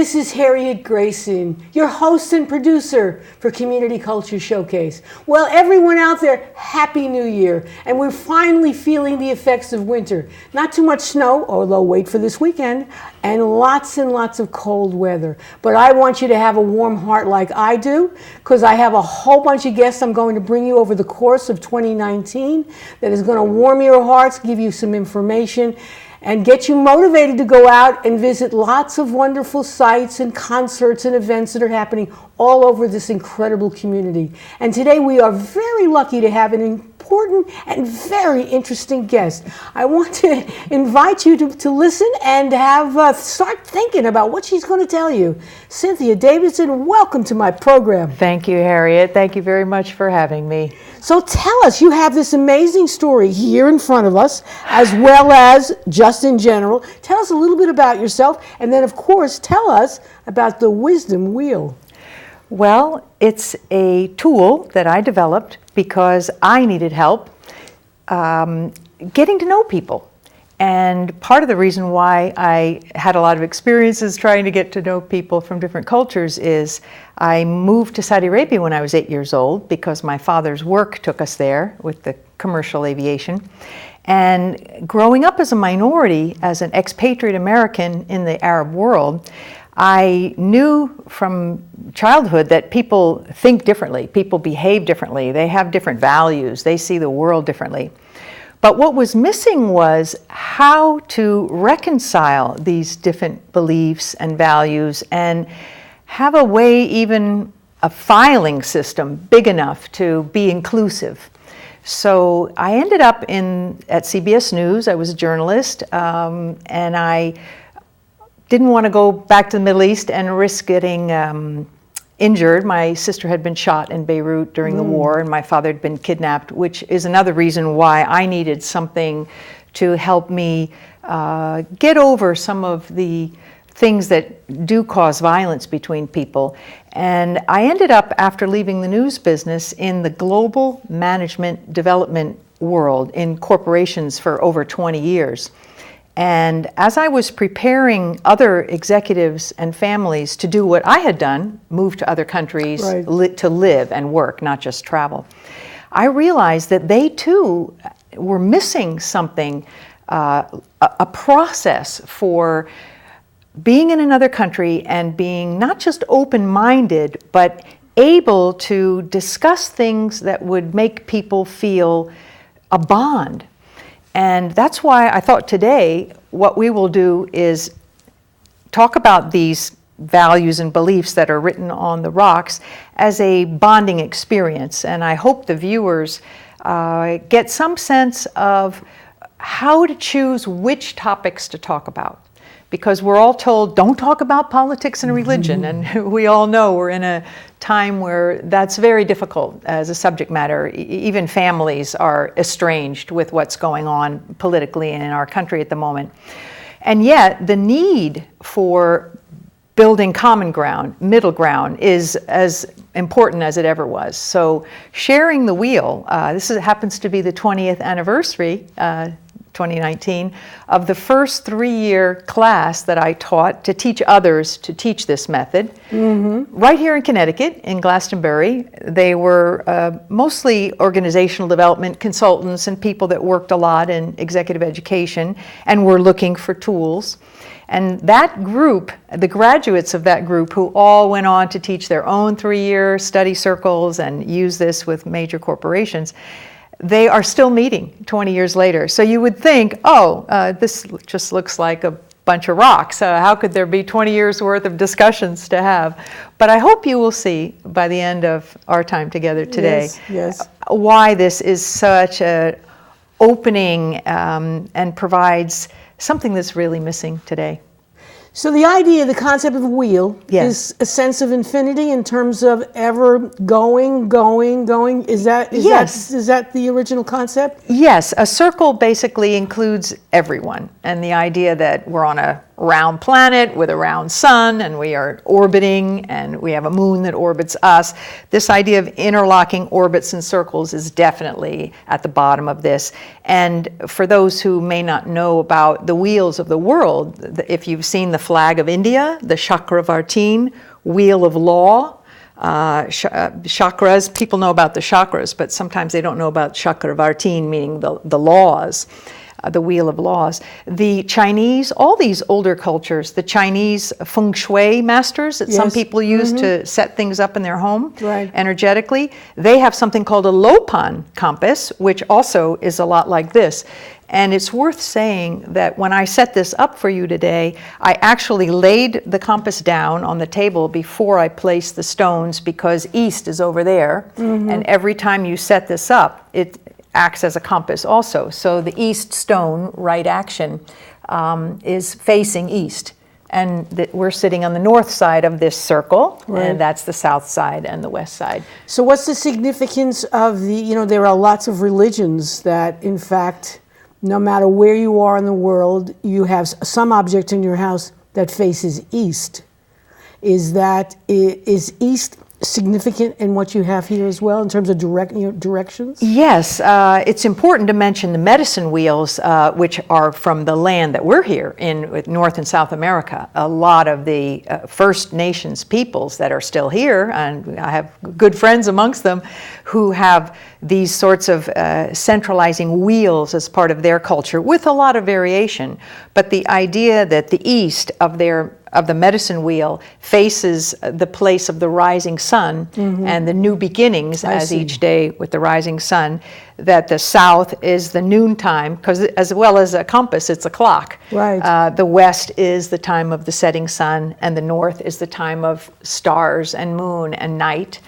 This is Harriet Grayson, your host and producer for Community Culture Showcase. Well, everyone out there, Happy New Year. And we're finally feeling the effects of winter. Not too much snow, although wait for this weekend, and lots of cold weather. But I want you to have a warm heart like I do, because I have a whole bunch of guests I'm going to bring you over the course of 2019 that is going to warm your hearts, give you some information, and get you motivated to go out and visit lots of wonderful sites and concerts and events that are happening all over this incredible community. And today we are very lucky to have an important and very interesting guest. I want to invite you to listen and have start thinking about what she's going to tell you. Cynthia Davidson, welcome to my program. Thank you, Harriet. Thank you very much for having me. So tell us, you have this amazing story here in front of us, as well as just in general. Tell us a little bit about yourself, and then of course tell us about the Wisdom Wheel. Well, it's a tool that I developed because I needed help getting to know people. And part of the reason why I had a lot of experiences trying to get to know people from different cultures is I moved to Saudi Arabia when I was 8 years old because my father's work took us there with the commercial aviation. And growing up as a minority, as an expatriate American in the Arab world, I knew from childhood that people think differently, people behave differently, they have different values, they see the world differently. But what was missing was how to reconcile these different beliefs and values and have a way, even a filing system big enough to be inclusive. So I ended up at CBS News. I was a journalist, and I didn't want to go back to the Middle East and risk getting injured. My sister had been shot in Beirut during the war, and my father had been kidnapped, which is another reason why I needed something to help me get over some of the things that do cause violence between people. And I ended up, after leaving the news business, in the global management development world in corporations for over 20 years. And as I was preparing other executives and families to do what I had done, move to other countries to live and work, not just travel, I realized that they too were missing something, a process for being in another country and being not just open-minded, but able to discuss things that would make people feel a bond. And that's why I thought today what we will do is talk about these values and beliefs that are written on the rocks as a bonding experience. And I hope the viewers get some sense of how to choose which topics to talk about. Because we're all told, don't talk about politics and religion. And we all know we're in a time where that's very difficult as a subject matter. Even families are estranged with what's going on politically in our country at the moment. And yet the need for building common ground, middle ground, is as important as it ever was. So sharing the wheel, happens to be the 20th anniversary, 2019, of the first 3-year class that I taught to teach others to teach this method. Right here in Connecticut, in Glastonbury. They were mostly organizational development consultants and people that worked a lot in executive education and were looking for tools. And that group, the graduates of that group, who all went on to teach their own 3-year study circles and use this with major corporations, they are still meeting 20 years later. So you would think, this just looks like a bunch of rocks. How could there be 20 years worth of discussions to have? But I hope you will see by the end of our time together today why this is such an opening and provides something that's really missing today. So the idea, the concept of a wheel is a sense of infinity in terms of ever going. Is that the original concept? Yes, a circle basically includes everyone, and the idea that we're on a round planet with a round sun, and we are orbiting, and we have a moon that orbits us. This idea of interlocking orbits and circles is definitely at the bottom of this. And for those who may not know about the wheels of the world, if you've seen the flag of India, the Chakravartin, wheel of law, chakras, people know about the chakras, but sometimes they don't know about Chakravartin, meaning the laws, the wheel of laws. The Chinese, all these older cultures, the Chinese feng shui masters that some people use to set things up in their home energetically, they have something called a Lopan compass, which also is a lot like this. And it's worth saying that when I set this up for you today, I actually laid the compass down on the table before I placed the stones, because east is over there. And every time you set this up, it acts as a compass also. So the east stone, right action, is facing east. And we're sitting on the north side of this circle, and that's the south side and the west side. So what's the significance of there are lots of religions that, in fact, no matter where you are in the world, you have some object in your house that faces east. Is east significant in what you have here as well in terms of directions? Yes, it's important to mention the medicine wheels, which are from the land that we're here in with North and South America. A lot of the First Nations peoples that are still here, and I have good friends amongst them, who have these sorts of centralizing wheels as part of their culture, with a lot of variation. But the idea that the east of the medicine wheel faces the place of the rising sun and the new beginnings as each day with the rising sun, that the south is the noontime, because as well as a compass, it's a clock. The west is the time of the setting sun, and the north is the time of stars and moon and night,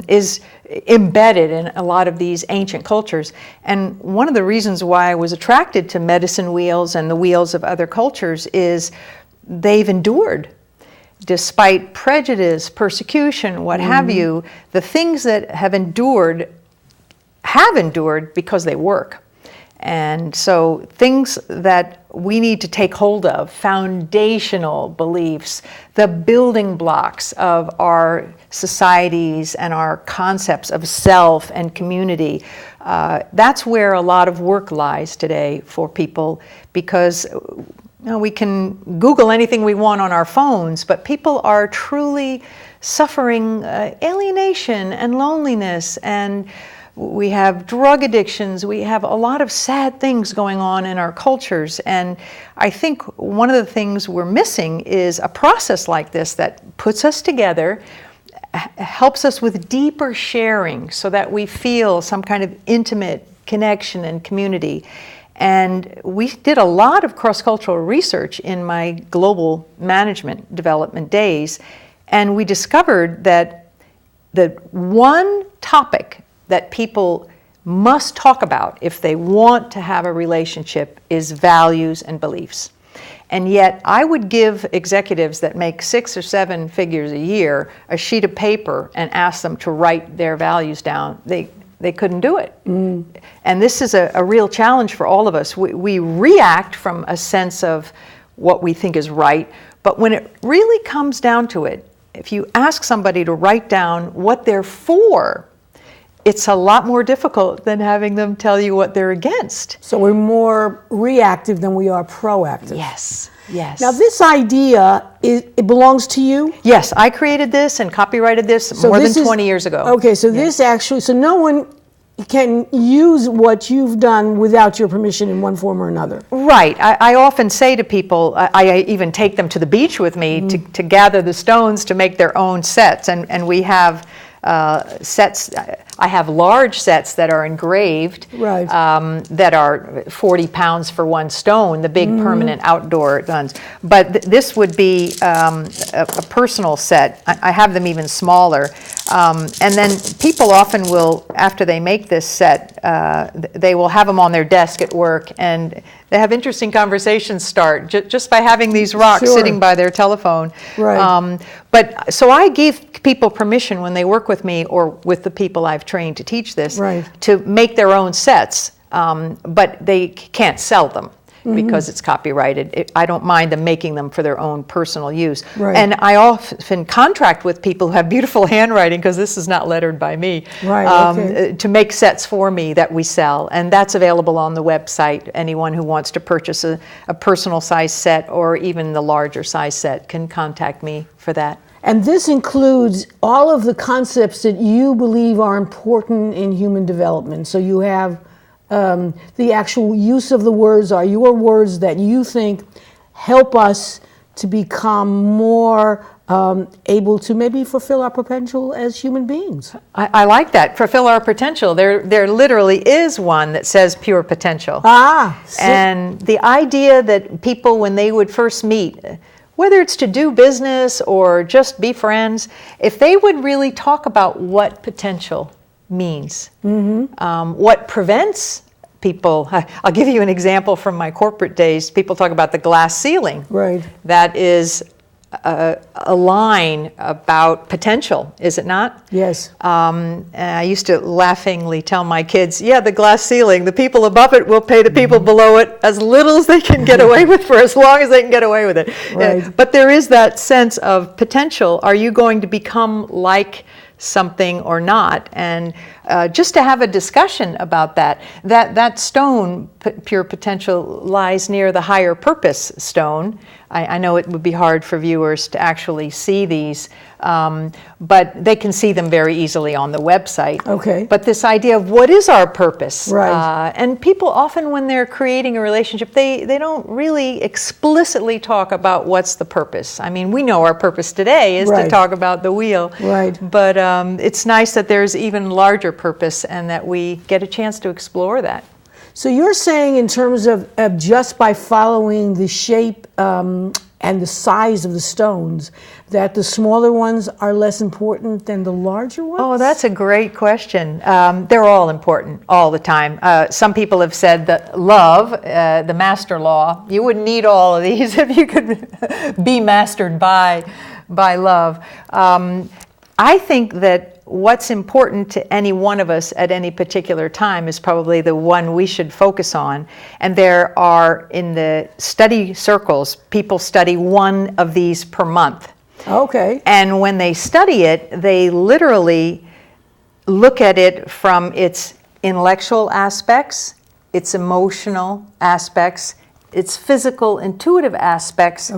is embedded in a lot of these ancient cultures. And one of the reasons why I was attracted to medicine wheels and the wheels of other cultures is they've endured. Despite prejudice, persecution, what have you, the things that have endured because they work. And so things that we need to take hold of, foundational beliefs, the building blocks of our societies and our concepts of self and community, that's where a lot of work lies today for people, because we can Google anything we want on our phones, but people are truly suffering alienation and loneliness, and we have drug addictions, we have a lot of sad things going on in our cultures. And I think one of the things we're missing is a process like this that puts us together, helps us with deeper sharing so that we feel some kind of intimate connection and community. And we did a lot of cross-cultural research in my global management development days, and we discovered that the one topic that people must talk about if they want to have a relationship is values and beliefs. And yet I would give executives that make 6 or 7 figures a year a sheet of paper and ask them to write their values down. They couldn't do it. And this is a real challenge for all of us. We react from a sense of what we think is right, but when it really comes down to it, if you ask somebody to write down what they're for, it's a lot more difficult than having them tell you what they're against. So we're more reactive than we are proactive. Yes, yes. Now this idea, it belongs to you? Yes, I created this and copyrighted this more than 20 years ago. Okay, so this actually, so no one can use what you've done without your permission in one form or another. Right. I often say to people, I even take them to the beach with me to gather the stones to make their own sets. And we have sets. I have large sets that are engraved, that are 40 pounds for one stone, the big permanent outdoor ones. But this would be a personal set. I have them even smaller. And then people often will, after they make this set, they will have them on their desk at work, and they have interesting conversations start just by having these rocks sitting by their telephone. But so I give people permission when they work with me or with the people I've trained to teach this to make their own sets, but they can't sell them because it's copyrighted. I don't mind them making them for their own personal use. Right. And I often contract with people who have beautiful handwriting, because this is not lettered by me, to make sets for me that we sell. And that's available on the website. Anyone who wants to purchase a personal size set or even the larger size set can contact me for that. And this includes all of the concepts that you believe are important in human development. So you have the actual use of the words are your words that you think help us to become more able to maybe fulfill our potential as human beings. I like that. Fulfill our potential. There literally is one that says pure potential. And the idea that people, when they would first meet, whether it's to do business or just be friends, if they would really talk about what potential means, what prevents people. I'll give you an example from my corporate days. People talk about the glass ceiling. Right. That is a line about potential, is it not? Yes. I used to laughingly tell my kids, yeah, the glass ceiling, the people above it will pay the people below it as little as they can get away with for as long as they can get away with it. Right. But there is that sense of potential. Are you going to become like something or not? And just to have a discussion about that stone, pure potential, lies near the higher purpose stone. I know it would be hard for viewers to actually see these, but they can see them very easily on the website. Okay. But this idea of what is our purpose? Right. And people often, when they're creating a relationship, they don't really explicitly talk about what's the purpose. I mean, we know our purpose today is to talk about the wheel. Right. But it's nice that there's even larger purpose and that we get a chance to explore that. So you're saying, in terms of just by following the shape and the size of the stones, that the smaller ones are less important than the larger ones? Oh, that's a great question. They're all important all the time. Some people have said that love, the master law, you wouldn't need all of these if you could be mastered by love. I think that what's important to any one of us at any particular time is probably the one we should focus on. And there are, in the study circles, people study one of these per month. Okay. And when they study it, they literally look at it from its intellectual aspects, its emotional aspects, its physical, intuitive aspects,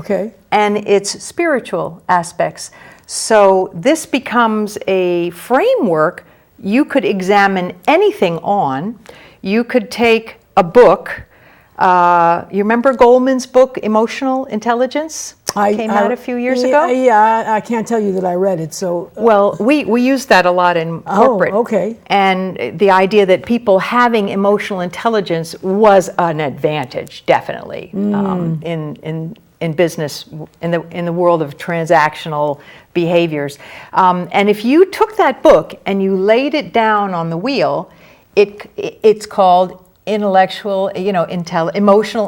and its spiritual aspects. So this becomes a framework you could examine anything on. You could take a book. You remember Goleman's book, Emotional Intelligence? Came out a few years ago? Yeah, I can't tell you that I read it. So well, we use that a lot in corporate. Oh, okay. And the idea that people having emotional intelligence was an advantage, definitely, in business, in the world of transactional behaviors. And if you took that book and you laid it down on the wheel, it's called emotional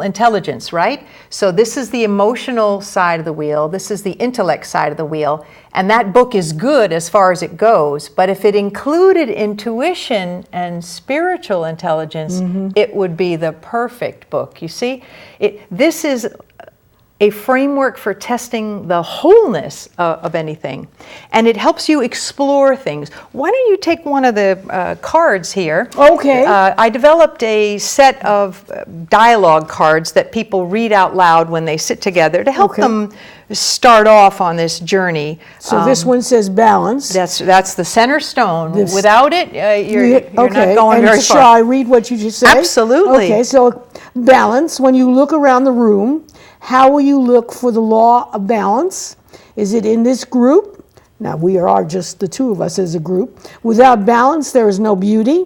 intelligence, right? So this is the emotional side of the wheel, this is the intellect side of the wheel, and that book is good as far as it goes. But if it included intuition and spiritual intelligence, it would be the perfect book. You see, this is a framework for testing the wholeness of anything. And it helps you explore things. Why don't you take one of the cards here? Okay. I developed a set of dialogue cards that people read out loud when they sit together to help them start off on this journey. So this one says balance. That's the center stone. Without it, you're not going very far. Shall I read what you just said? Absolutely. Okay, so balance. When you look around the room, how will you look for the law of balance? Is it in this group? Now, we are just the two of us as a group. Without balance, there is no beauty.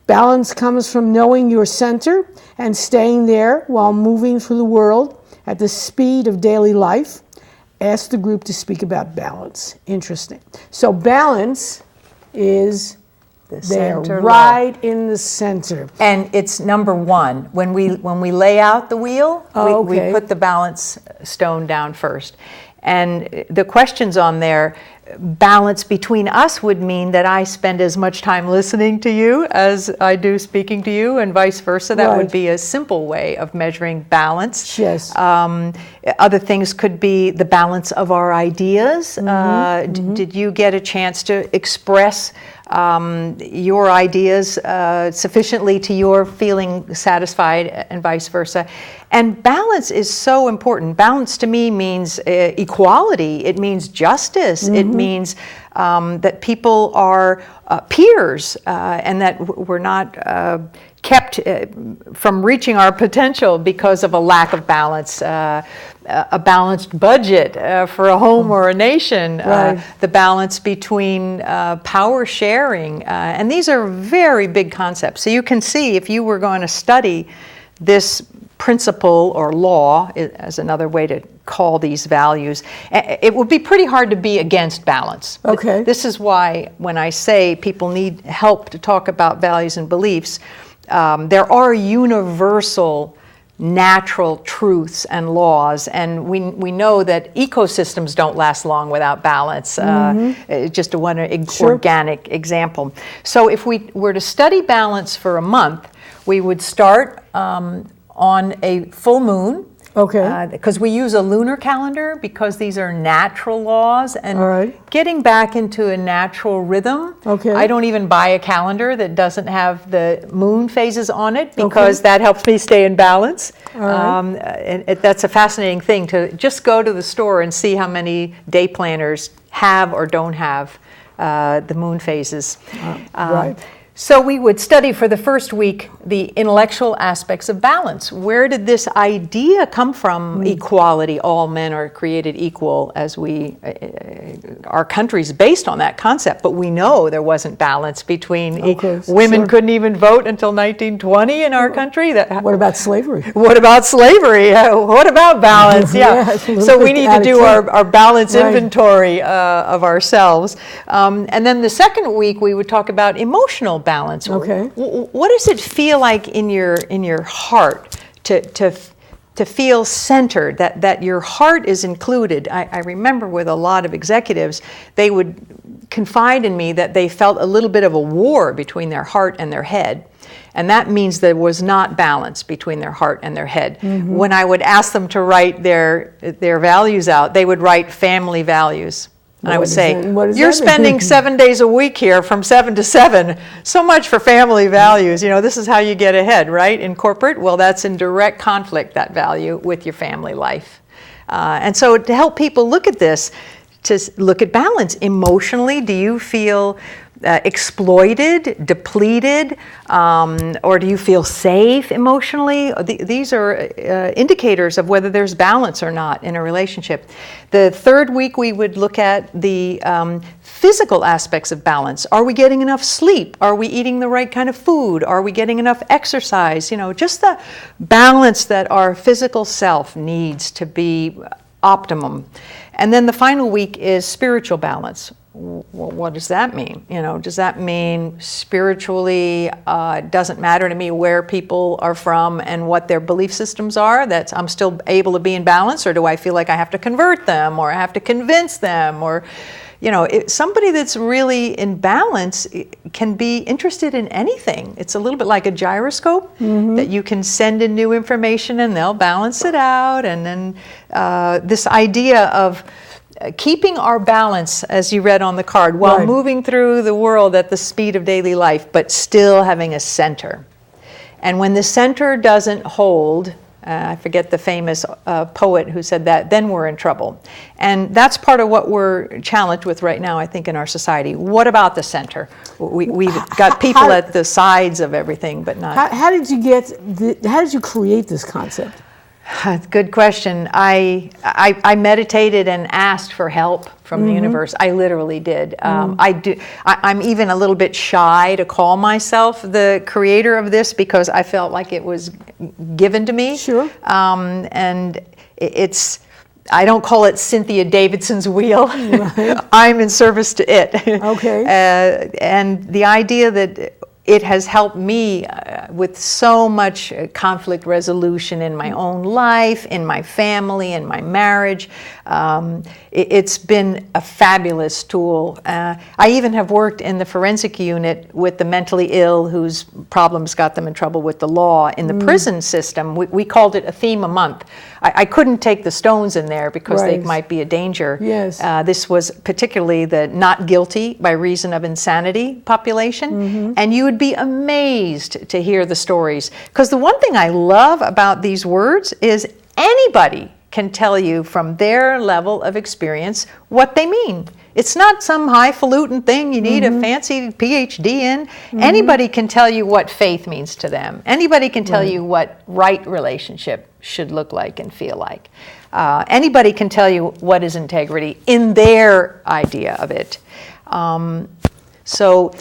Balance comes from knowing your center and staying there while moving through the world at the speed of daily life. Ask the group to speak about balance. Interesting. So balance is there, right in the center. And it's number one. When we lay out the wheel, we put the balance stone down first. And the questions on there, balance between us would mean that I spend as much time listening to you as I do speaking to you, and vice versa. That would be a simple way of measuring balance. Yes. Other things could be the balance of our ideas. Did you get a chance to express your ideas sufficiently to your feeling satisfied, and vice versa? And balance is so important. Balance to me means equality. It means justice. It means that people are peers, and that we're not kept from reaching our potential because of a lack of balance. A balanced budget for a home or a nation, the balance between power sharing, and these are very big concepts. So you can see, if you were going to study this principle or law, as another way to call these values, it would be pretty hard to be against balance. Okay. This is why when I say people need help to talk about values and beliefs, there are universal natural truths and laws, and we know that ecosystems don't last long without balance. Just one organic example. So if we were to study balance for a month, we would start on a full moon. Okay. Because we use a lunar calendar, because these are natural laws, and getting back into a natural rhythm. Okay. I don't even buy a calendar that doesn't have the moon phases on it, because that helps me stay in balance. And that's a fascinating thing, to just go to the store and see how many day planners have or don't have the moon phases. So we would study for the first week the intellectual aspects of balance. Where did this idea come from? Equality, all men are created equal, as our country's based on that concept. But we know there wasn't balance between women couldn't even vote until 1920 in our country. What about slavery? What about slavery? What about balance? So we need to do our balance inventory of ourselves. And then the second week we would talk about emotional balance. What does it feel like in your heart to feel centered, that your heart is included? I remember with a lot of executives, they would confide in me that they felt a little bit of a war between their heart and their head. And that means there was not balance between their heart and their head. When I would ask them to write their values out, they would write family values. And I would say, you're spending 7 days a week here from 7 to 7. So much for family values. This is how you get ahead, right? In corporate, well, that's in direct conflict, that value, with your family life. And so to help people look at this, to look at balance emotionally, do you feel exploited, depleted, or do you feel safe emotionally? These are indicators of whether there's balance or not in a relationship. The third week we would look at the physical aspects of balance. Are we getting enough sleep? Are we eating the right kind of food? Are we getting enough exercise? Just the balance that our physical self needs to be optimum. And then the final week is spiritual balance. What does that mean? Does that mean spiritually it doesn't matter to me where people are from and what their belief systems are, that I'm still able to be in balance? Or do I feel like I have to convert them, or I have to convince them? Or, somebody that's really in balance can be interested in anything. It's a little bit like a gyroscope that you can send in new information and they'll balance it out. And then this idea of keeping our balance, as you read on the card, while moving through the world at the speed of daily life, but still having a center. And when the center doesn't hold, I forget the famous poet who said that, then we're in trouble. And that's part of what we're challenged with right now, I think, in our society. What about the center? We've got people at the sides of everything, but not. How did you create this concept? Good question. I meditated and asked for help from the universe. I literally did. I'm even a little bit shy to call myself the creator of this, because I felt like it was given to me. Sure. And I don't call it Cynthia Davidson's wheel. I'm in service to it. Okay. And the idea that it has helped me with so much conflict resolution in my own life, in my family, in my marriage. It's been a fabulous tool. I even have worked in the forensic unit with the mentally ill whose problems got them in trouble with the law. In the prison system, we called it a theme a month. I couldn't take the stones in there because they might be a danger. Yes. This was particularly the not guilty by reason of insanity population. And you would be amazed to hear the stories. Because the one thing I love about these words is anybody can tell you from their level of experience what they mean. It's not some highfalutin thing you need a fancy PhD in. Anybody can tell you what faith means to them. Anybody can tell you what right relationship should look like and feel like. Anybody can tell you what is integrity in their idea of it. So,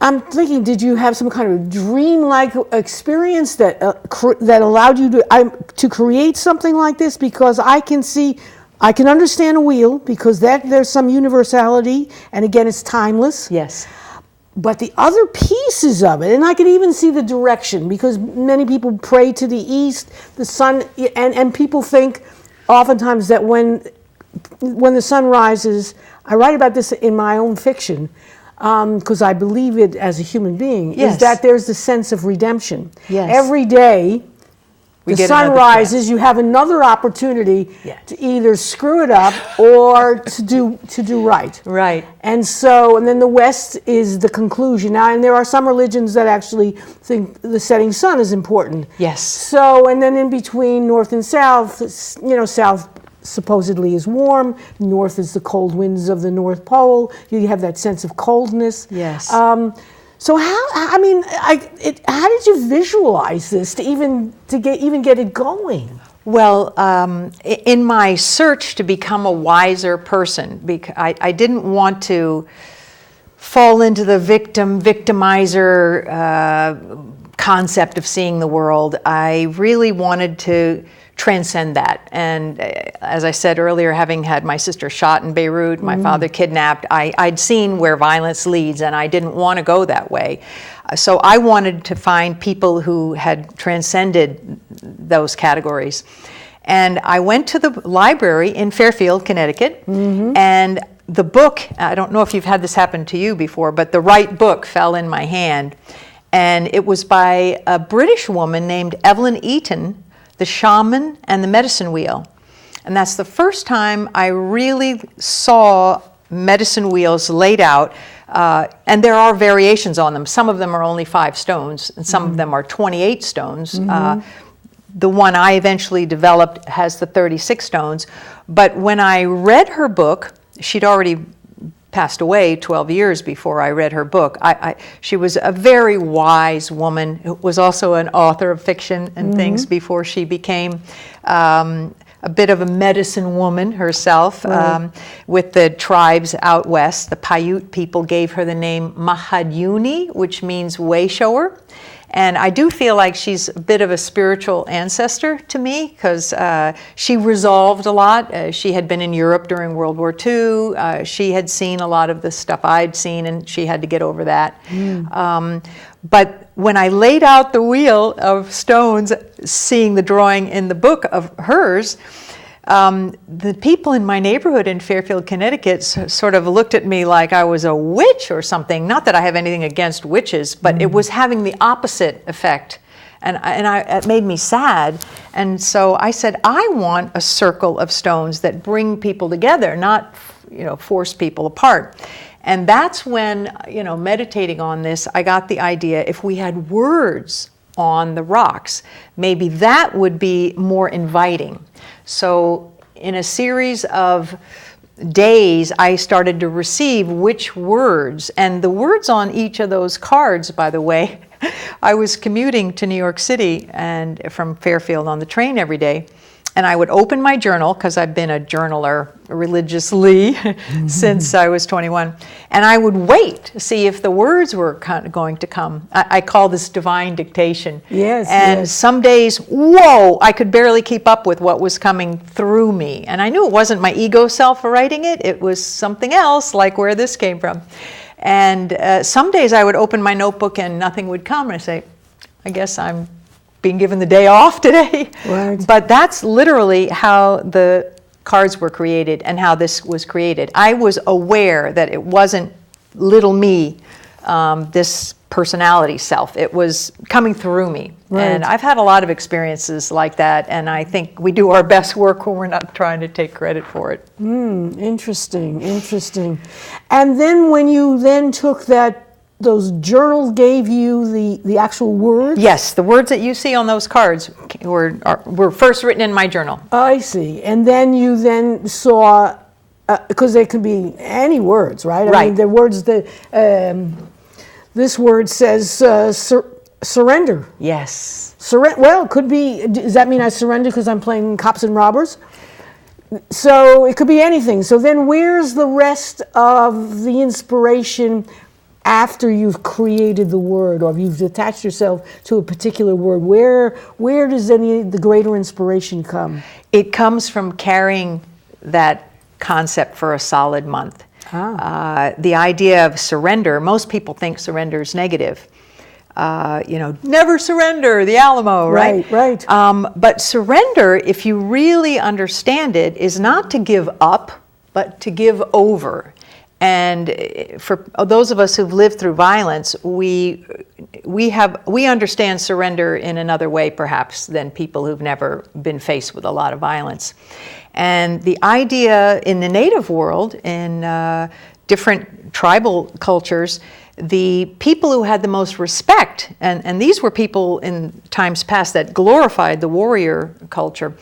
I'm thinking, did you have some kind of dream-like experience that that allowed you to create something like this? Because I can understand a wheel because there's some universality, and again, it's timeless. yes. But the other pieces of it, and I could even see the direction, because many people pray to the east, the sun, and people think oftentimes that when the sun rises, I write about this in my own fiction, because I believe it as a human being, is that there's the sense of redemption. Yes. Every day, the sun rises, you have another opportunity to either screw it up or to do right. Right. And then the West is the conclusion. Now, and there are some religions that actually think the setting sun is important. Yes. So, and then in between North and South, South supposedly is warm, North is the cold winds of the North Pole. You have that sense of coldness. Yes. So how did you visualize this to get it going? Well, in my search to become a wiser person, I didn't want to fall into the victimizer concept of seeing the world. I really wanted to transcend that. And as I said earlier, having had my sister shot in Beirut, my father kidnapped, I'd seen where violence leads, and I didn't want to go that way. So I wanted to find people who had transcended those categories. And I went to the library in Fairfield, Connecticut, and the book, I don't know if you've had this happen to you before, but the right book fell in my hand. And it was by a British woman named Evelyn Eaton, The Shaman and the Medicine Wheel. And that's the first time I really saw medicine wheels laid out. And there are variations on them. Some of them are only 5 stones, and some of them are 28 stones. The one I eventually developed has the 36 stones. But when I read her book, she'd already passed away 12 years before I read her book. She was a very wise woman who was also an author of fiction and things before she became a bit of a medicine woman herself. With the tribes out west. The Paiute people gave her the name Mahaduni, which means way shower. And I do feel like she's a bit of a spiritual ancestor to me because she resolved a lot. She had been in Europe during World War II. She had seen a lot of the stuff I'd seen, and she had to get over that. But when I laid out the wheel of stones, seeing the drawing in the book of hers, the people in my neighborhood in Fairfield, Connecticut sort of looked at me like I was a witch or something. Not that I have anything against witches, but it was having the opposite effect. And it made me sad. And so I said, I want a circle of stones that bring people together, not force people apart. And that's when, meditating on this, I got the idea, if we had words on the rocks, maybe that would be more inviting. So in a series of days, I started to receive which words, and the words on each of those cards, by the way, I was commuting to New York City and from Fairfield on the train every day. And I would open my journal, because I've been a journaler religiously since I was 21. And I would wait to see if the words were going to come. I call this divine dictation. Yes. And some days, whoa, I could barely keep up with what was coming through me. And I knew it wasn't my ego self writing it. It was something else, like where this came from. And some days I would open my notebook and nothing would come, and I say, I guess I'm being given the day off today. Right. But that's literally how the cards were created and how this was created. I was aware that it wasn't little me, this personality self. It was coming through me. Right. And I've had a lot of experiences like that, and I think we do our best work when we're not trying to take credit for it. Interesting. And then when you then took those journals gave you the actual words? Yes, the words that you see on those cards were first written in my journal. I see. And then you then saw, because they could be any words, right? I mean, the words that, this word says surrender. Yes. Well, it could be, does that mean I surrender because I'm playing cops and robbers? So it could be anything. So then where's the rest of the inspiration after you've created the word, or you've attached yourself to a particular word? Where does the greater inspiration come? It comes from carrying that concept for a solid month. The idea of surrender, most people think surrender is negative. Never surrender, the Alamo, right? Right. But surrender, if you really understand it, is not to give up, but to give over. And for those of us who've lived through violence, we understand surrender in another way, perhaps, than people who've never been faced with a lot of violence. And the idea in the native world, in different tribal cultures, the people who had the most respect, and these were people in times past that glorified the warrior culture,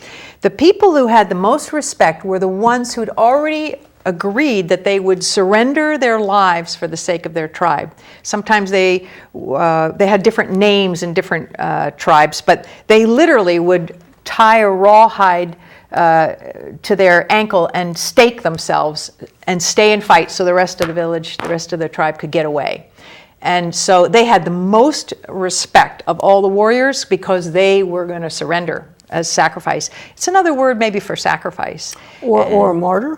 the people who had the most respect were the ones who'd already agreed that they would surrender their lives for the sake of their tribe. Sometimes they had different names in different tribes, but they literally would tie a rawhide to their ankle and stake themselves and stay and fight so the rest of the village, the rest of the tribe could get away. And so they had the most respect of all the warriors because they were going to surrender as sacrifice. It's another word maybe for sacrifice. Or a martyr?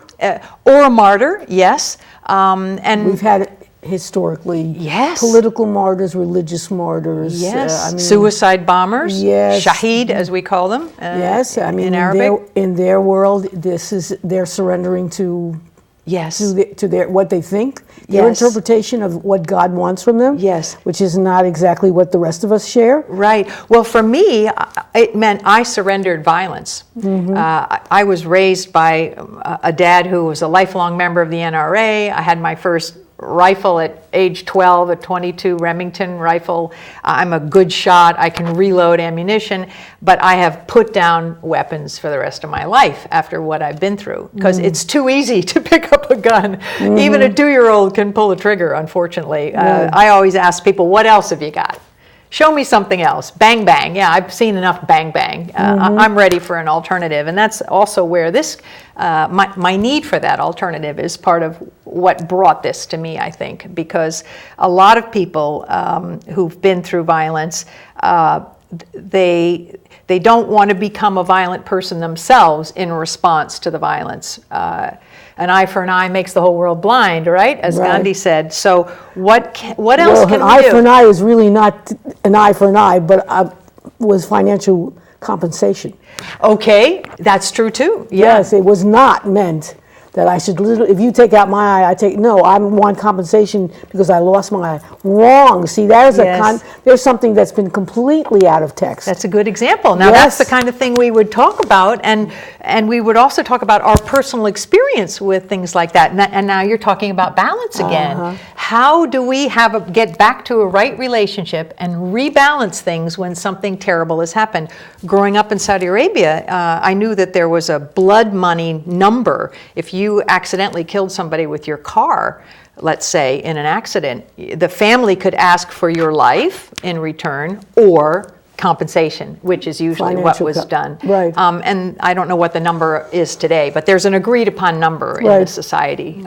Or a martyr, yes. And we've had historically political martyrs, religious martyrs. Yes, suicide bombers. Yes. Shaheed, as we call them. Yes, I mean, in Arabic. In their world, they're surrendering to what they think, their interpretation of what God wants from them. Yes. Which is not exactly what the rest of us share. Right. Well, for me, it meant I surrendered violence. Mm-hmm. I was raised by a dad who was a lifelong member of the NRA. I had my first rifle at age 12, a .22 Remington rifle. I'm a good shot. I can reload ammunition, but I have put down weapons for the rest of my life after what I've been through, because it's too easy to pick up a gun. Even a 2-year-old can pull a trigger, unfortunately. I always ask people, what else have you got? Show me something else. Bang, bang. Yeah, I've seen enough bang, bang. I'm ready for an alternative. And that's also where my need for that alternative is part of what brought this to me, I think, because a lot of people who've been through violence, they don't want to become a violent person themselves in response to the violence. An eye for an eye makes the whole world blind, right? As Gandhi said. So what else can we do? An eye for an eye is really not an eye for an eye, but was financial compensation. Okay, that's true too. Yes, it was not meant that I should literally, if you take out my eye, I want compensation because I lost my eye. Wrong. See, there's something that's been completely out of text. That's a good example. Now that's the kind of thing we would talk about, and we would also talk about our personal experience with things like that. And now you're talking about balance again. How do we get back to a right relationship and rebalance things when something terrible has happened? Growing up in Saudi Arabia, I knew that there was a blood money number. If you accidentally killed somebody with your car, let's say, in an accident, the family could ask for your life in return or compensation, which is usually what was done. Right. And I don't know what the number is today, but there's an agreed upon number in the society,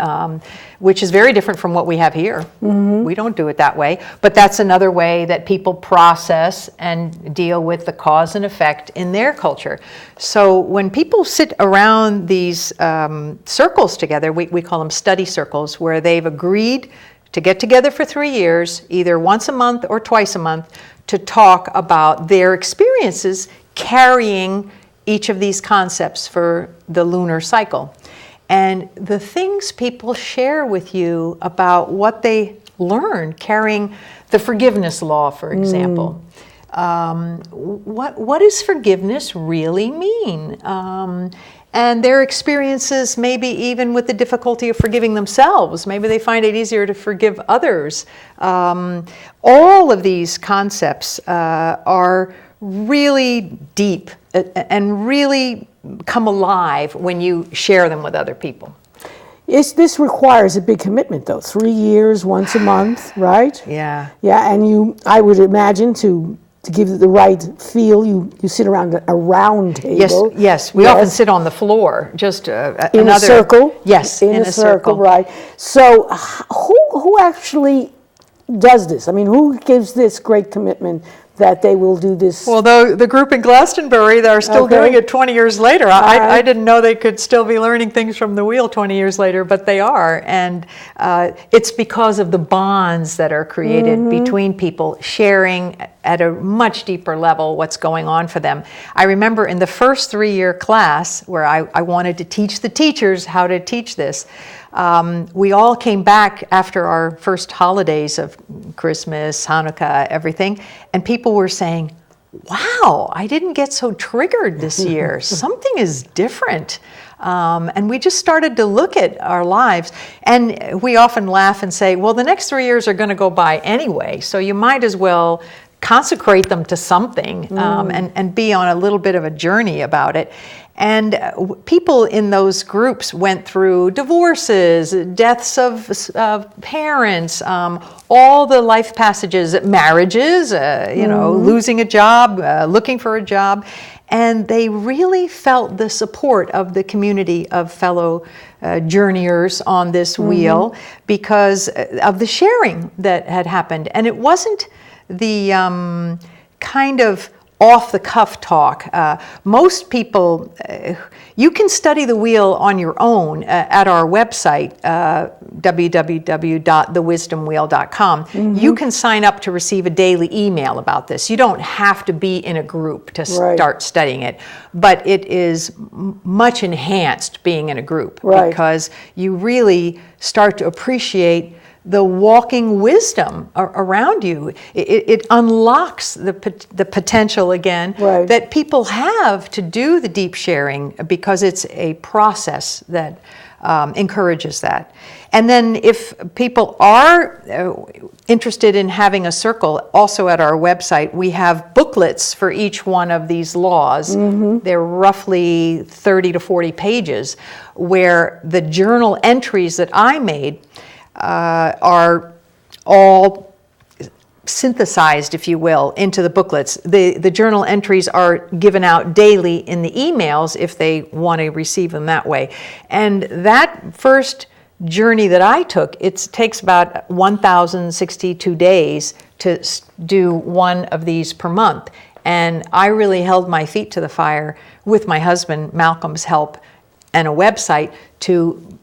which is very different from what we have here. Mm-hmm. We don't do it that way, but that's another way that people process and deal with the cause and effect in their culture. So when people sit around these circles together, we call them study circles, where they've agreed to get together for 3 years, either once a month or twice a month, to talk about their experiences carrying each of these concepts for the lunar cycle. And the things people share with you about what they learned carrying the forgiveness law, for example. What does forgiveness really mean? And their experiences, maybe even with the difficulty of forgiving themselves. Maybe they find it easier to forgive others. All of these concepts are really deep and really come alive when you share them with other people. This requires a big commitment, though. 3 years, once a month, right? Yeah. Yeah, and I would imagine to give it the right feel, you sit around a round table. Yes. We often sit on the floor, just in a circle. Yes, in a circle, right. So, who actually does this? I mean, who gives this great commitment that they will do this? Well, the group in Glastonbury that are still doing it 20 years later. I didn't know they could still be learning things from the wheel 20 years later, but they are. And it's because of the bonds that are created between people, sharing at a much deeper level what's going on for them. I remember in the first 3-year class where I wanted to teach the teachers how to teach this, we all came back after our first holidays of Christmas, Hanukkah, everything, and people were saying, wow, I didn't get so triggered this year. Something is different. And we just started to look at our lives. And we often laugh and say, well, the next 3 years are going to go by anyway, so you might as well consecrate them to something and be on a little bit of a journey about it. And people in those groups went through divorces, deaths of parents, all the life passages, marriages, losing a job, looking for a job. And they really felt the support of the community of fellow journeyers on this wheel because of the sharing that had happened. And it wasn't the kind of off-the-cuff talk. Most people, you can study the wheel on your own at our website, www.thewisdomwheel.com. You can sign up to receive a daily email about this. You don't have to be in a group to start studying it, but it is much enhanced being in a group because you really start to appreciate the walking wisdom around you. It unlocks the potential again that people have to do the deep sharing because it's a process that encourages that. And then if people are interested in having a circle, also at our website, we have booklets for each one of these laws. They're roughly 30 to 40 pages where the journal entries that I made are all synthesized, if you will, into the booklets. The journal entries are given out daily in the emails if they want to receive them that way. And that first journey that I took, it takes about 1,062 days to do one of these per month. And I really held my feet to the fire with my husband, Malcolm's help, and a website to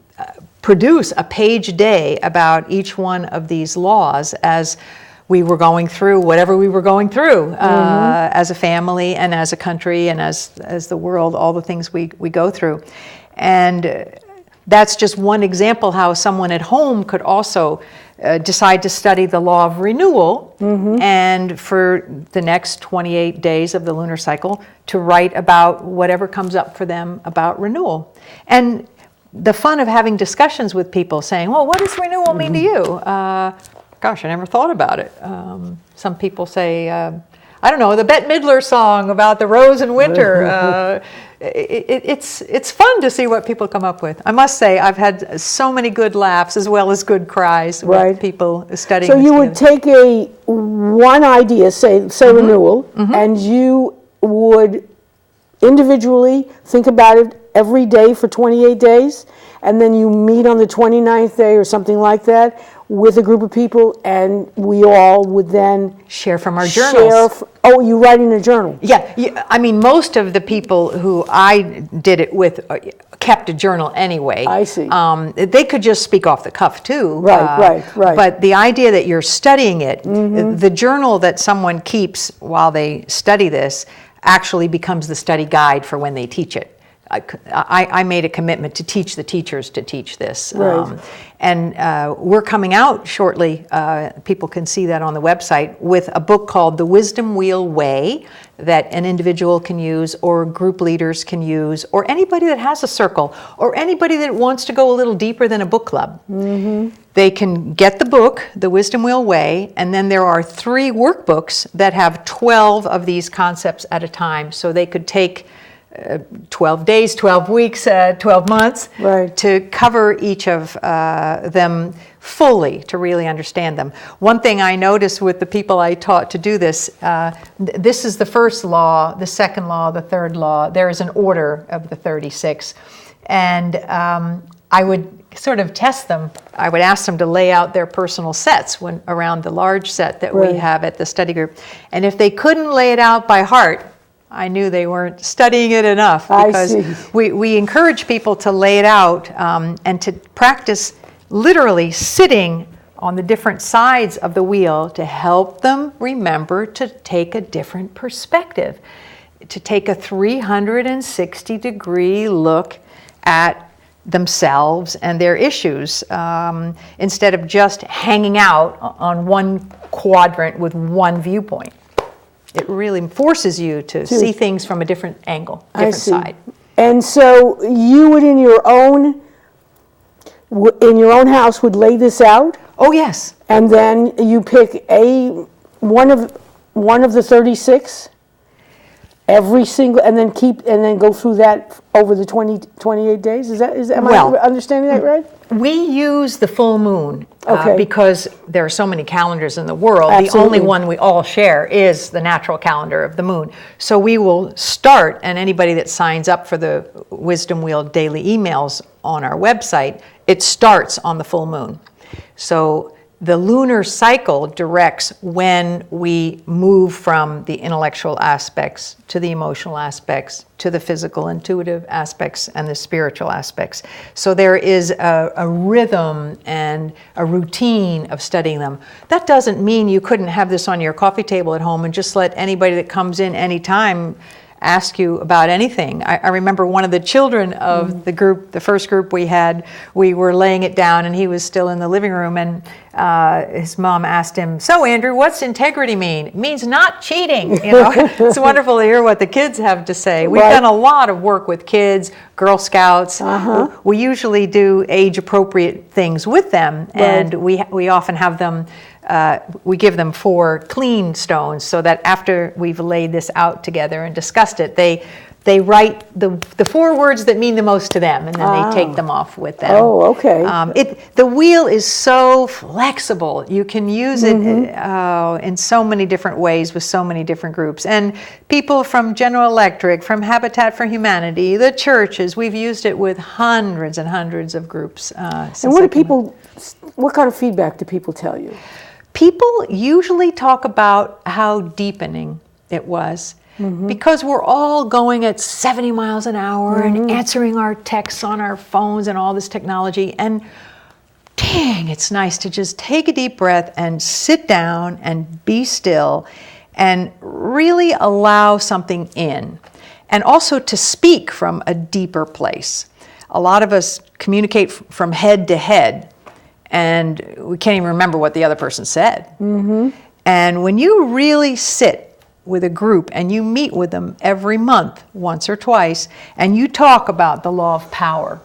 produce a page a day about each one of these laws as we were going through whatever we were going through as a family and as a country and as the world, all the things we go through. And that's just one example how someone at home could also decide to study the law of renewal and for the next 28 days of the lunar cycle to write about whatever comes up for them about renewal. And the fun of having discussions with people saying, well, what does renewal mean to you? Gosh, I never thought about it. Some people say, I don't know, the Bette Midler song about the rose in winter. It's fun to see what people come up with. I must say, I've had so many good laughs as well as good cries with people studying. So you would take one idea, say renewal, and you would individually think about it every day for 28 days, and then you meet on the 29th day or something like that, with a group of people, and we all would then share from our journals. Oh, you write in a journal? Yeah, I mean, most of the people who I did it with kept a journal anyway. I see. They could just speak off the cuff too. Right. But the idea that you're studying it, the journal that someone keeps while they study this actually becomes the study guide for when they teach it. I made a commitment to teach the teachers to teach this. Right. And we're coming out shortly, people can see that on the website, with a book called The Wisdom Wheel Way that an individual can use, or group leaders can use, or anybody that has a circle, or anybody that wants to go a little deeper than a book club. They can get the book, The Wisdom Wheel Way, and then there are 3 workbooks that have 12 of these concepts at a time, so they could take 12 days, 12 weeks, 12 months to cover each of them fully, to really understand them. One thing I noticed with the people I taught to do this, this is the first law, the second law, the third law. There is an order of the 36. And I would sort of test them. I would ask them to lay out their personal sets around the large set that we have at the study group. And if they couldn't lay it out by heart, I knew they weren't studying it enough, because we encourage people to lay it out and to practice literally sitting on the different sides of the wheel to help them remember to take a different perspective, to take a 360-degree look at themselves and their issues, instead of just hanging out on one quadrant with one viewpoint. It really forces you to see things from a different angle, different side. And so you would, in your own house, would lay this out? Oh, yes. And then you pick one of the 36 every single, and then go through that over the 28 days. Am I understanding that right? We use the full moon because there are so many calendars in the world. Absolutely. The only one we all share is the natural calendar of the moon. So we will start, and anybody that signs up for the Wisdom Wheel daily emails on our website, it starts on the full moon. So the lunar cycle directs when we move from the intellectual aspects to the emotional aspects to the physical, intuitive aspects and the spiritual aspects. So there is a rhythm and a routine of studying them. That doesn't mean you couldn't have this on your coffee table at home and just let anybody that comes in anytime ask you about anything. I remember one of the children of the group, the first group we had, we were laying it down and he was still in the living room, and his mom asked him, "So Andrew, what's integrity mean?" It means not cheating. You know, it's wonderful to hear what the kids have to say. We've done a lot of work with kids, Girl Scouts. We usually do age-appropriate things with them, and we often have them we give them 4 clean stones, so that after we've laid this out together and discussed it, they write the 4 words that mean the most to them, and then they take them off with them. Oh, okay. The wheel is so flexible. You can use it in so many different ways with so many different groups. And people from General Electric, from Habitat for Humanity, the churches, we've used it with hundreds and hundreds of groups. And what kind of feedback do people tell you? People usually talk about how deepening it was, because we're all going at 70 miles an hour and answering our texts on our phones and all this technology. And dang, it's nice to just take a deep breath and sit down and be still and really allow something in. And also to speak from a deeper place. A lot of us communicate from head to head, and we can't even remember what the other person said. And when you really sit with a group and you meet with them every month, once or twice, and you talk about the law of power.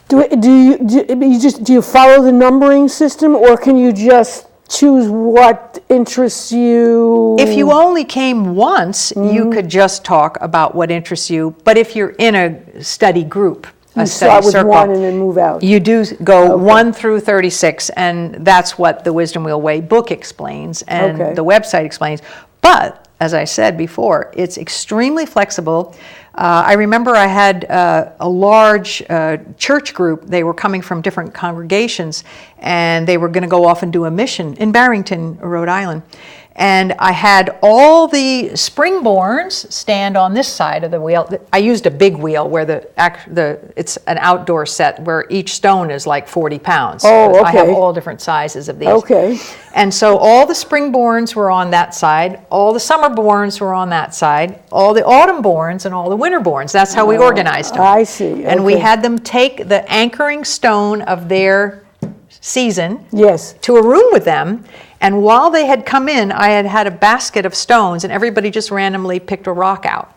Do you follow the numbering system, or can you just choose what interests you? If you only came once, you could just talk about what interests you. But if you're in a study group, you start with 1 and then move out. You do go 1 through 36, and that's what the Wisdom Wheel Way book explains and the website explains. But as I said before, it's extremely flexible. I remember I had a large church group. They were coming from different congregations, and they were going to go off and do a mission in Barrington, Rhode Island. And I had all the springborns stand on this side of the wheel. I used a big wheel where it's an outdoor set where each stone is like 40 pounds. Oh, okay. I have all different sizes of these. Okay. And so all the springborns were on that side, all the summerborns were on that side, all the autumnborns and all the winterborns. That's how we organized them. I see. And we Okay. had them take the anchoring stone of their season Yes. to a room with them. And while they had come in, I had had a basket of stones, and everybody just randomly picked a rock out.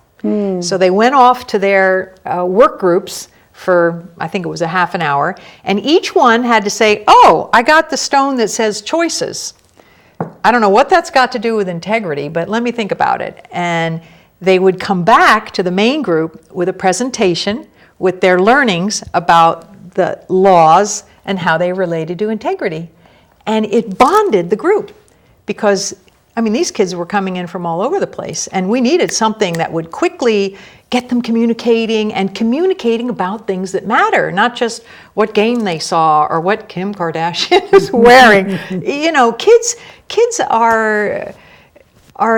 So they went off to their work groups for, I think it was a half an hour, and each one had to say, oh, I got the stone that says choices. I don't know what that's got to do with integrity, but let me think about it. And they would come back to the main group with a presentation with their learnings about the laws and how they related to integrity. And it bonded the group because, I mean, these kids were coming in from all over the place, and we needed something that would quickly get them communicating and communicating about things that matter, not just what game they saw or what Kim Kardashian is wearing. You know, kids are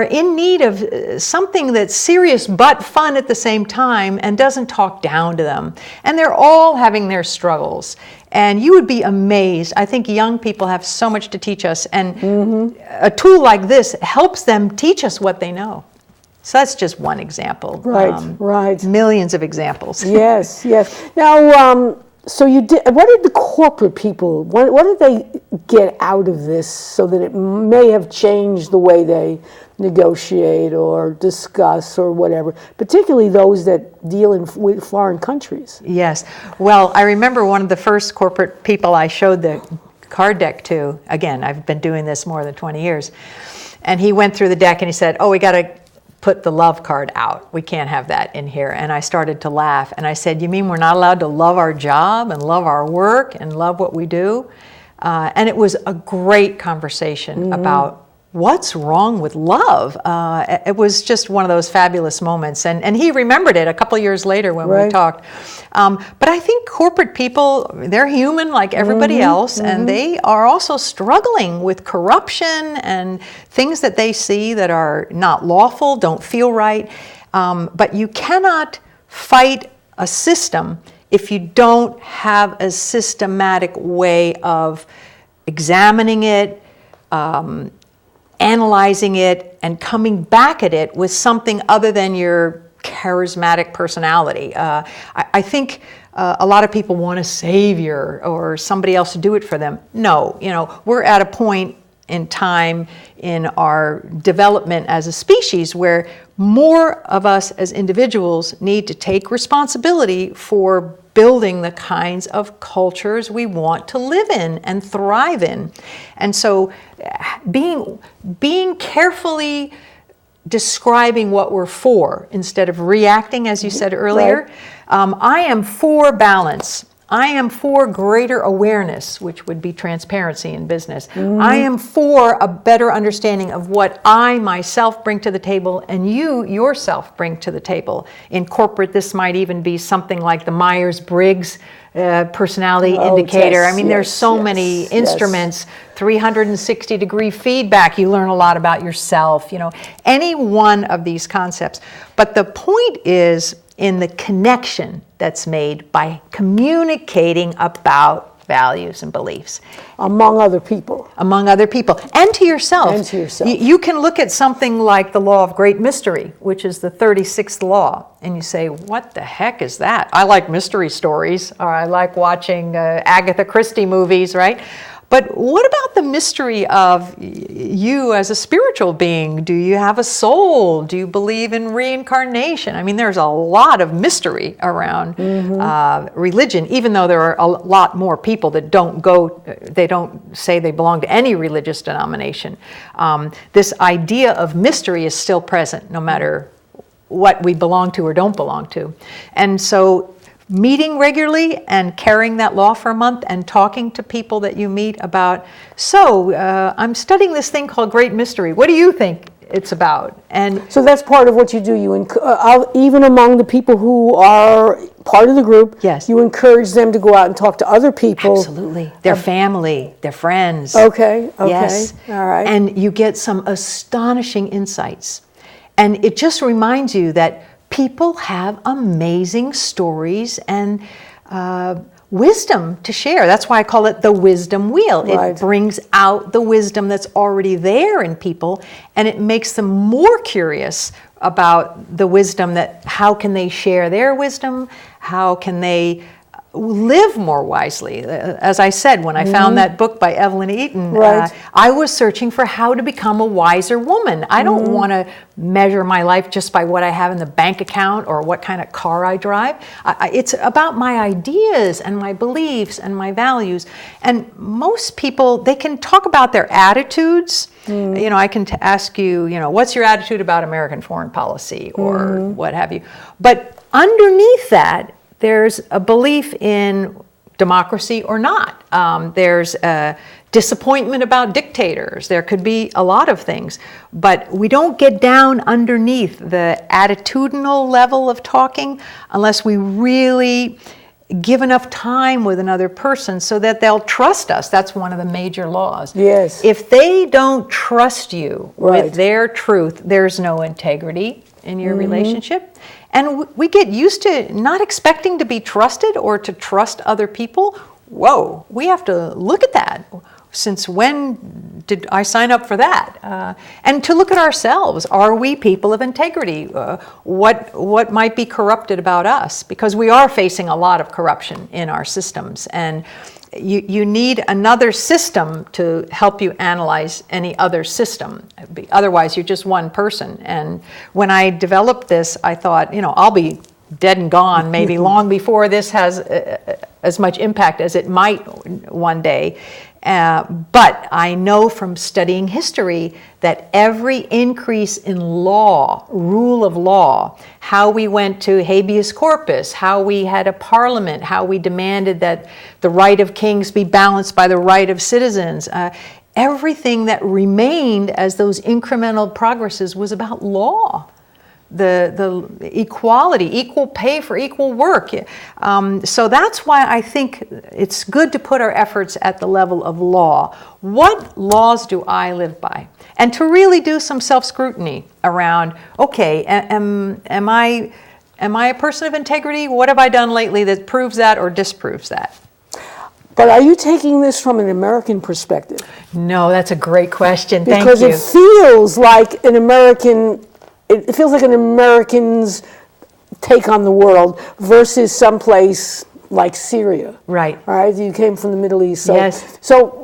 in need of something that's serious but fun at the same time and doesn't talk down to them. And they're all having their struggles. And you would be amazed. I think young people have so much to teach us. And a tool like this helps them teach us what they know. So that's just one example. Right, right. Millions of examples. Yes, yes. Now, so you did. What did the corporate people? What did they get out of this, so that it may have changed the way they negotiate or discuss or whatever? Particularly those that deal with foreign countries. Yes. Well, I remember one of the first corporate people I showed the card deck to. Again, I've been doing this more than 20 years, and he went through the deck and he said, "Oh, we got to put the love card out. We can't have that in here." And I started to laugh. And I said, "You mean we're not allowed to love our job and love our work and love what we do?" And it was a great conversation about what's wrong with love. It was just one of those fabulous moments. And he remembered it a couple of years later when we talked. But I think corporate people, they're human like everybody else, and they are also struggling with corruption and things that they see that are not lawful, don't feel right. But you cannot fight a system if you don't have a systematic way of examining it, analyzing it, and coming back at it with something other than your charismatic personality. I think a lot of people want a savior or somebody else to do it for them. No, we're at a point in time in our development as a species where more of us as individuals need to take responsibility for building the kinds of cultures we want to live in and thrive in. And so being carefully describing what we're for instead of reacting, as you said earlier. Right. I am for balance. I am for greater awareness, which would be transparency in business. I am for a better understanding of what I myself bring to the table and you yourself bring to the table. In corporate, this might even be something like the Myers-Briggs personality indicator. Yes, I mean, there's so many instruments, 360-degree feedback. You learn a lot about yourself, any one of these concepts. But the point is in the connection that's made by communicating about values and beliefs. Among other people. Among other people. And to yourself. And to yourself. You can look at something like the law of great mystery, which is the 36th law, and you say, what the heck is that? I like mystery stories, or I like watching Agatha Christie movies, right? But what about the mystery of you as a spiritual being? Do you have a soul? Do you believe in reincarnation? I mean, there's a lot of mystery around religion, even though there are a lot more people that they don't say they belong to any religious denomination. This idea of mystery is still present, no matter what we belong to or don't belong to. And so meeting regularly and carrying that law for a month and talking to people that you meet about, I'm studying this thing called great mystery. What do you think it's about. And so that's part of what you do. You even among the people who are part of the group, yes, you encourage them to go out and talk to other people. Absolutely. Their family, their friends. Okay. Yes. All right. And you get some astonishing insights. And it just reminds you that people have amazing stories and wisdom to share. That's why I call it the wisdom wheel. Right. It brings out the wisdom that's already there in people, and it makes them more curious about the wisdom, that how can they share their wisdom, how can they live more wisely. As I said, when I found that book by Evelyn Eaton, right. I was searching for how to become a wiser woman. I don't want to measure my life just by what I have in the bank account or what kind of car I drive. It's about my ideas and my beliefs and my values. And most people, they can talk about their attitudes. You know, I can ask you, what's your attitude about American foreign policy or what have you. But underneath that, there's a belief in democracy or not. There's a disappointment about dictators. There could be a lot of things, but we don't get down underneath the attitudinal level of talking unless we really give enough time with another person so that they'll trust us. That's one of the major laws. Yes. If they don't trust you right. with their truth, there's no integrity in your relationship. And we get used to not expecting to be trusted or to trust other people. Whoa, we have to look at that. Since when did I sign up for that? And to look at ourselves. Are we people of integrity? What might be corrupted about us? Because we are facing a lot of corruption in our systems. And you need another system to help you analyze any other system. Otherwise, you're just one person. And when I developed this, I thought, I'll be dead and gone maybe long before this has as much impact as it might one day. But I know from studying history that every increase in law, rule of law, how we went to habeas corpus, how we had a parliament, how we demanded that the right of kings be balanced by the right of citizens, everything that remained as those incremental progresses was about law. The equality, equal pay for equal work. So that's why I think it's good to put our efforts at the level of law. What laws do I live by? And to really do some self-scrutiny around, okay, am I a person of integrity? What have I done lately that proves that or disproves that? But are you taking this from an American perspective? No, that's a great question. Thank you. Because it feels like an American... It feels like an American's take on the world versus someplace like Syria. Right. All right. You came from the Middle East. So, yes. So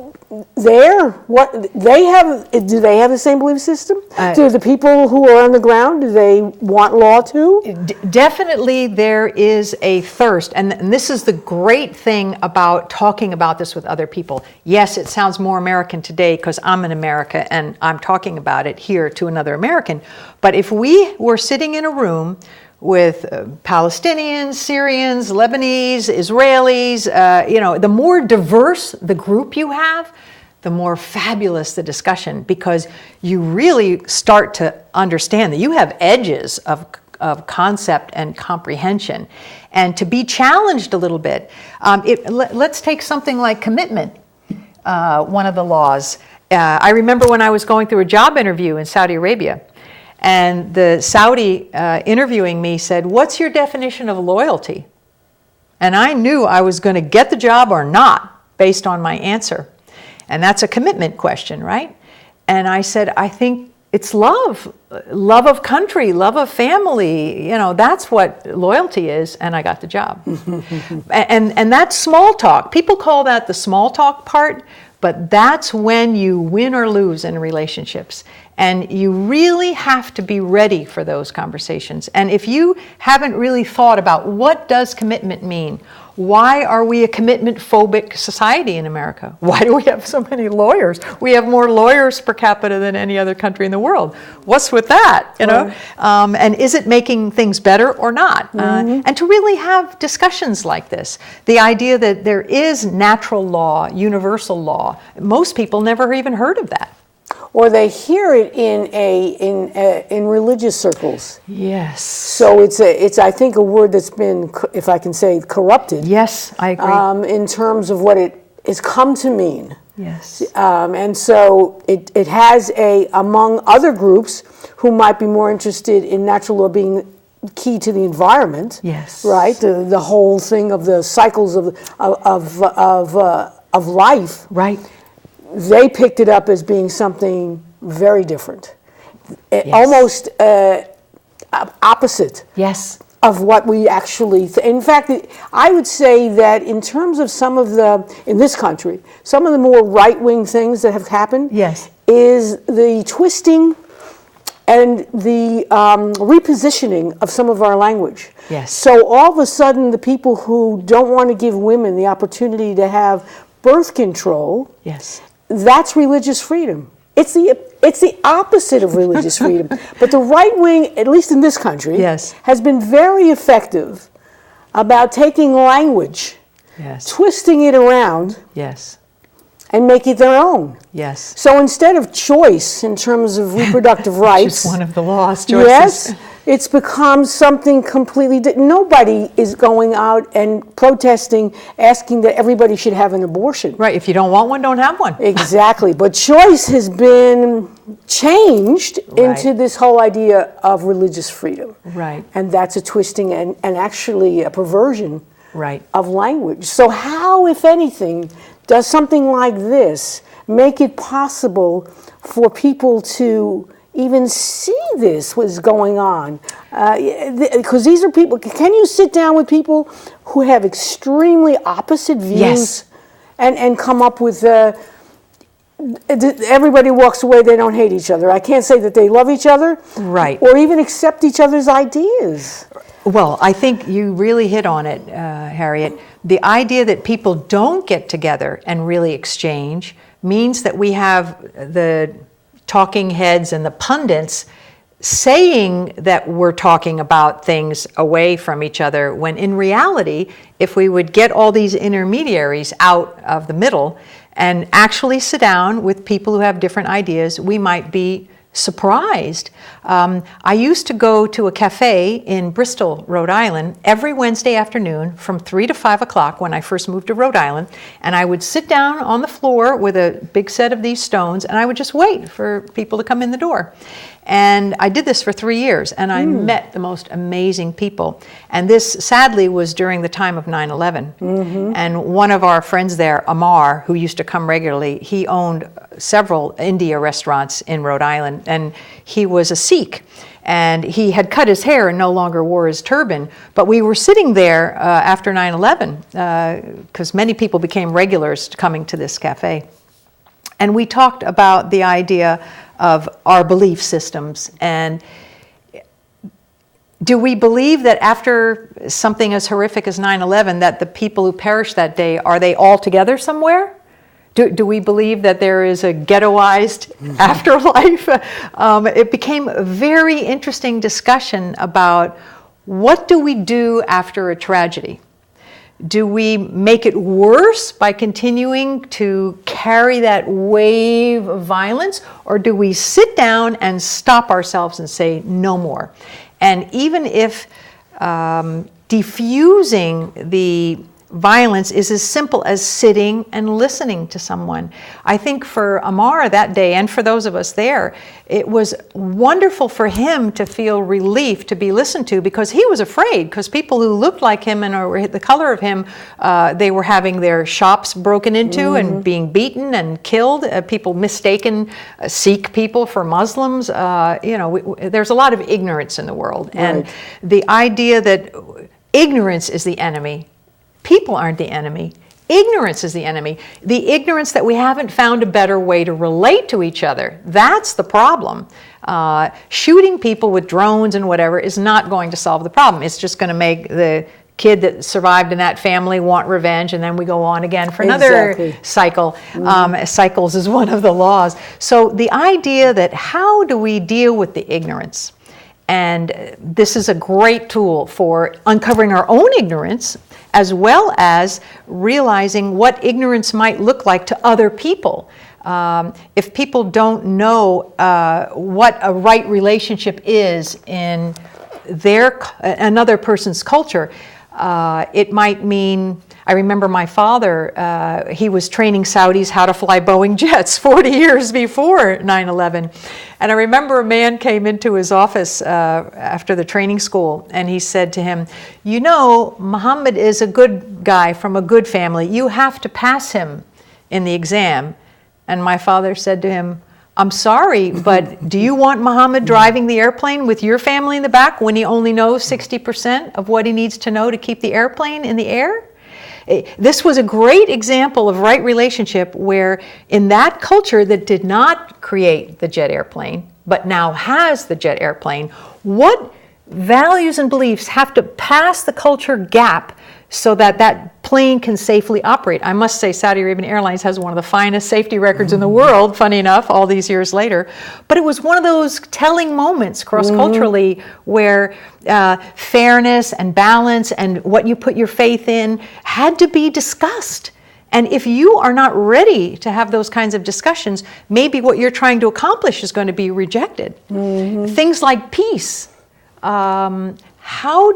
there, do they have the same belief system? Do the people who are on the ground, do they want law too? Definitely there is a thirst. And this is the great thing about talking about this with other people. Yes, it sounds more American today because I'm in America and I'm talking about it here to another American. But if we were sitting in a room with Palestinians, Syrians, Lebanese, Israelis, the more diverse the group you have, the more fabulous the discussion, because you really start to understand that you have edges of concept and comprehension. And to be challenged a little bit, let's take something like commitment, one of the laws. I remember when I was going through a job interview in Saudi Arabia, and the Saudi interviewing me said, "What's your definition of loyalty?" And I knew I was going to get the job or not based on my answer. And that's a commitment question, right? And I said, I think it's love of country, love of family. That's what loyalty is. And I got the job. and that's small talk. People call that the small talk part, but that's when you win or lose in relationships. And you really have to be ready for those conversations. And if you haven't really thought about what does commitment mean, why are we a commitment-phobic society in America? Why do we have so many lawyers? We have more lawyers per capita than any other country in the world. What's with that? And is it making things better or not? And to really have discussions like this, the idea that there is natural law, universal law, most people never even heard of that. or they hear it in religious circles. Yes. So it's I think a word that's been, if I can say, corrupted. Yes, I agree. In terms of what it has come to mean. Yes. And so it has among other groups who might be more interested in natural law being key to the environment. Yes. Right. The whole thing of the cycles of life. Right. They picked it up as being something very different, Yes. almost opposite. Yes. Of what we actually, in fact, I would say that in terms of in this country, some of the more right-wing things that have happened, Yes. is the twisting and the repositioning of some of our language. Yes. So all of a sudden, the people who don't want to give women the opportunity to have birth control, Yes. that's religious freedom. It's the opposite of religious freedom. But the right wing, at least in this country, Yes. has been very effective about taking language, Yes. twisting it around, Yes. and make it their own. Yes. So instead of choice in terms of reproductive rights, Which is one of the laws, choices. yes, it's become something completely different. Nobody is going out and protesting, asking that everybody should have an abortion. Right. If you don't want one, don't have one. Exactly. But choice has been changed into this whole idea of religious freedom. Right. And that's a twisting and actually a perversion Right. of language. So how, if anything, does something like this make it possible for people to even see this, what's going on? Because these are people, can you sit down with people who have extremely opposite views Yes. and come up with, everybody walks away, they don't hate each other. I can't say that they love each other. Right. Or even accept each other's ideas. Well, I think you really hit on it, Harriet. The idea that people don't get together and really exchange means that we have the talking heads and the pundits saying that we're talking about things away from each other, when in reality, if we would get all these intermediaries out of the middle and actually sit down with people who have different ideas, we might be surprised. I used to go to a cafe in Bristol, Rhode Island, every Wednesday afternoon from 3 to 5 o'clock when I first moved to Rhode Island, and I would sit down on the floor with a big set of these stones, and I would just wait for people to come in the door. And I did this for 3 years, and I met the most amazing people. And this, sadly, was during the time of 9/11. And one of our friends there, Amar, who used to come regularly, he owned several India restaurants in Rhode Island, and he was a Sikh. And he had cut his hair and no longer wore his turban. But we were sitting there after 9/11, because many people became regulars coming to this cafe. And we talked about the idea of our belief systems. And do we believe that after something as horrific as 9/11, that the people who perished that day, are they all together somewhere? Do we believe that there is a ghettoized afterlife? It became a very interesting discussion about what do we do after a tragedy? Do we make it worse by continuing to carry that wave of violence, or do we sit down and stop ourselves and say no more? And even if diffusing the violence is as simple as sitting and listening to someone. I think for Amar that day, and for those of us there, it was wonderful for him to feel relief to be listened to, because he was afraid, because people who looked like him and were the color of him, they were having their shops broken into and being beaten and killed. People mistaken Sikh people for Muslims. There's a lot of ignorance in the world. Right. And the idea that ignorance is the enemy. People aren't the enemy. Ignorance is the enemy. The ignorance that we haven't found a better way to relate to each other. That's the problem. Shooting people with drones and whatever is not going to solve the problem. It's just going to make the kid that survived in that family want revenge, and then we go on again for another cycle. Cycles is one of the laws. So the idea that how do we deal with the ignorance? And this is a great tool for uncovering our own ignorance, as well as realizing what ignorance might look like to other people. If people don't know what a right relationship is in another person's culture, it might mean, I remember my father, he was training Saudis how to fly Boeing jets 40 years before 9/11. And I remember a man came into his office after the training school, and he said to him, "You know, Muhammad is a good guy from a good family. You have to pass him in the exam." And my father said to him, "I'm sorry, but do you want Muhammad driving the airplane with your family in the back when he only knows 60% of what he needs to know to keep the airplane in the air?" This was a great example of right relationship where in that culture that did not create the jet airplane, but now has the jet airplane, what values and beliefs have to pass the culture gap so that that plane can safely operate. I must say Saudi Arabian Airlines has one of the finest safety records in the world, funny enough, all these years later. But it was one of those telling moments cross-culturally where fairness and balance and what you put your faith in had to be discussed. And if you are not ready to have those kinds of discussions, maybe what you're trying to accomplish is going to be rejected. Things like peace. How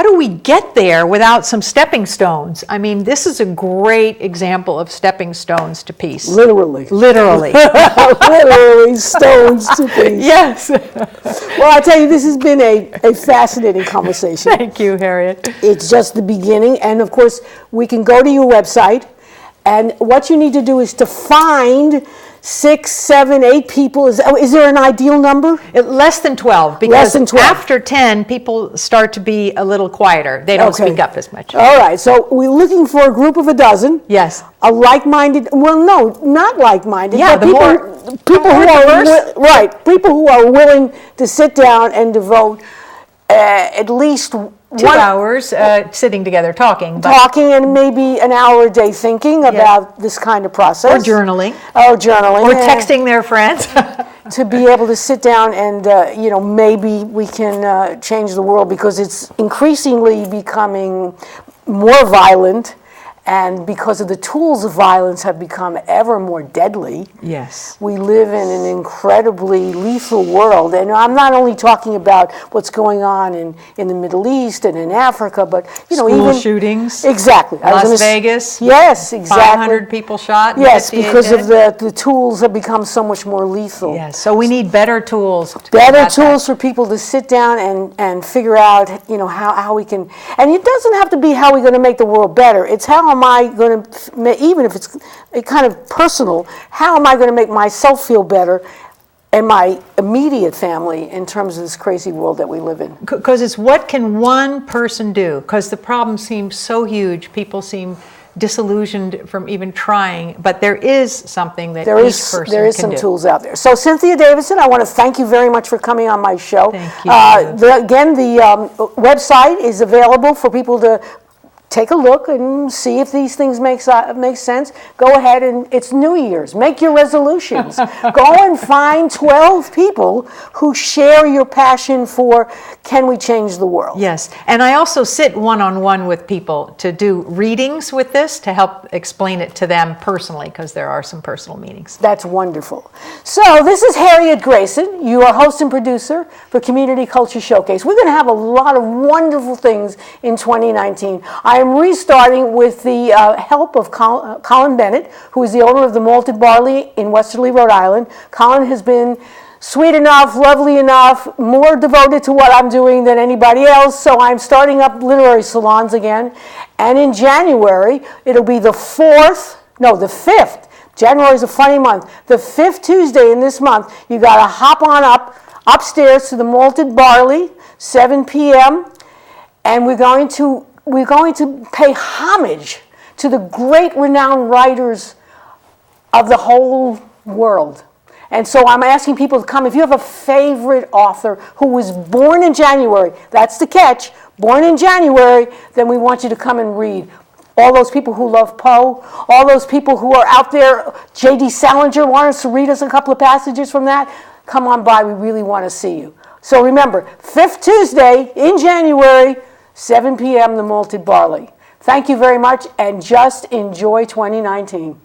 do we get there without some stepping stones? I mean, this is a great example of stepping stones to peace. Literally. Literally. Literally stones to peace. Yes. Well, I tell you, this has been a fascinating conversation. Thank you, Harriet. It's just the beginning. And of course, we can go to your website. And what you need to do is to find 6, 7, 8 people. Is there an ideal number? Less than 12, because Less than 12. after 10, people start to be a little quieter. They don't speak up as much. All right, so we're looking for a group of a dozen. Yes. A like-minded, well, no, not like-minded. Yeah, but people who are people who are willing to sit down and devote at least 2 hours sitting together talking. Talking and maybe an hour a day thinking about this kind of process. Or journaling. Or journaling. Or texting their friends. To be able to sit down and, maybe we can change the world, because it's increasingly becoming more violent. And because of the tools of violence have become ever more deadly, yes, we live in an incredibly lethal world. And I'm not only talking about what's going on in the Middle East and in Africa, but school shootings. Exactly. Las Vegas. Yes, exactly. 500 people shot. Yes, because of the tools have become so much more lethal. Yes, so we need better tools. Better tools for people to sit down and figure out, how we can. And it doesn't have to be how we're going to make the world better. It's how am I going to, even if it's kind of personal, how am I going to make myself feel better and my immediate family in terms of this crazy world that we live in? Because it's what can one person do? Because the problem seems so huge, people seem disillusioned from even trying, but there is something that each person can do. There is some tools out there. So Cynthia Davidson, I want to thank you very much for coming on my show. Thank you. The website is available for people to take a look and see if these things make sense. Go ahead, and it's New Year's. Make your resolutions. Go and find 12 people who share your passion for, can we change the world? Yes, and I also sit one-on-one with people to do readings with this to help explain it to them personally, because there are some personal meanings. That's wonderful. So this is Harriet Grayson. You are host and producer for Community Culture Showcase. We're going to have a lot of wonderful things in 2019. I am restarting with the help of Colin Bennett, who is the owner of the Malted Barley in Westerly, Rhode Island. Colin has been sweet enough, lovely enough, more devoted to what I'm doing than anybody else, so I'm starting up literary salons again. And in January, it'll be the 5th. January is a funny month. The 5th Tuesday in this month, you got to hop on upstairs to the Malted Barley, 7 p.m., and we're going to pay homage to the great renowned writers of the whole world. And so I'm asking people to come. If you have a favorite author who was born in January, that's the catch, born in January, then we want you to come and read. All those people who love Poe, all those people who are out there, J.D. Salinger wanted us to read us a couple of passages from that, come on by, we really want to see you. So remember, 5th Tuesday in January, 7 p.m., the Malted Barley. Thank you very much, and just enjoy 2019.